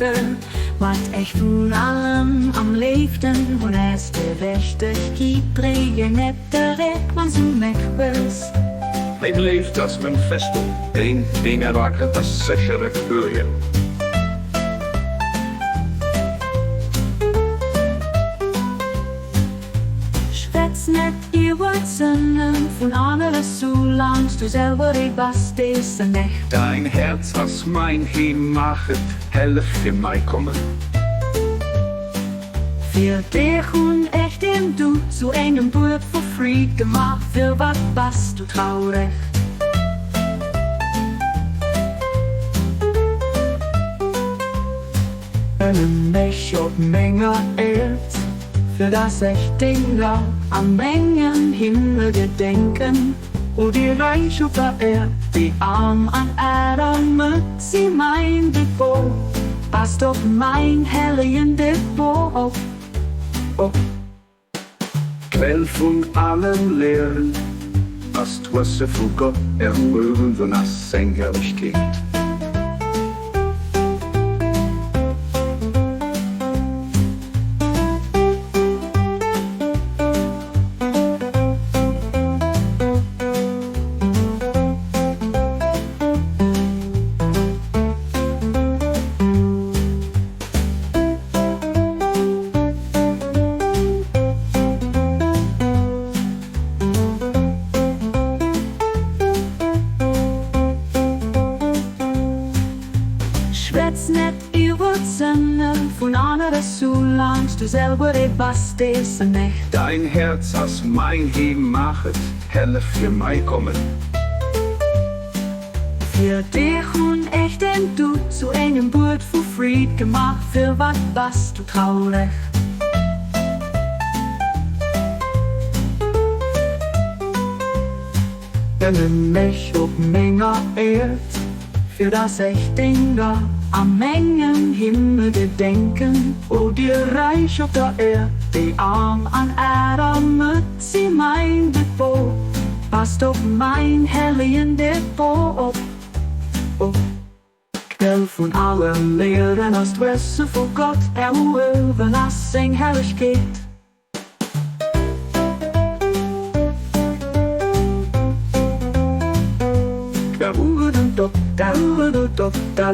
echter, wat echt von allem am liefsten und es der beste Kieprägen net der Red man so mechwels. Mijn leeft als mijn vestel, één ding erwaken, dat is sichere gebeuren. Schwätz net ihr Wurzeln von anderen so lang du selber was diese Nacht. Dein Herz als mein Heim machet, helft für mij kommen. Für dich und echt im Du zu einem Buch für free gemacht, für was bist du traurig. Einen Mensch auf Menge Erd, für das ich Dinge am Mengen Himmel gedenken, und die Reich auf der Erd, die Arm an Adam mit sie mein Depot, passt auf mein herrlichen Depot. Quell von allem Lehren, als du es von Gott erhoben, so nach Sängerlichkeit. Schwätz net ihr Wurzeln von anderen so lang du selber was diese Nacht. Dein Herz als mein Heim machet, helft für mij kommen. Für dich und echt im Du zu einem Buch für Fried gemacht, für was bist du traurig. Denn mich auf Menge Erd, für das ich Dinge am Mengen Himmel gedenken, o die Reich auf der Erd, die Arm an Adam mit sie mein Depot, passt auf mein herrlichen Depot. Quell von allen Lehren als Wesse vor Gott erhoben als sein Herrlichkeit. Da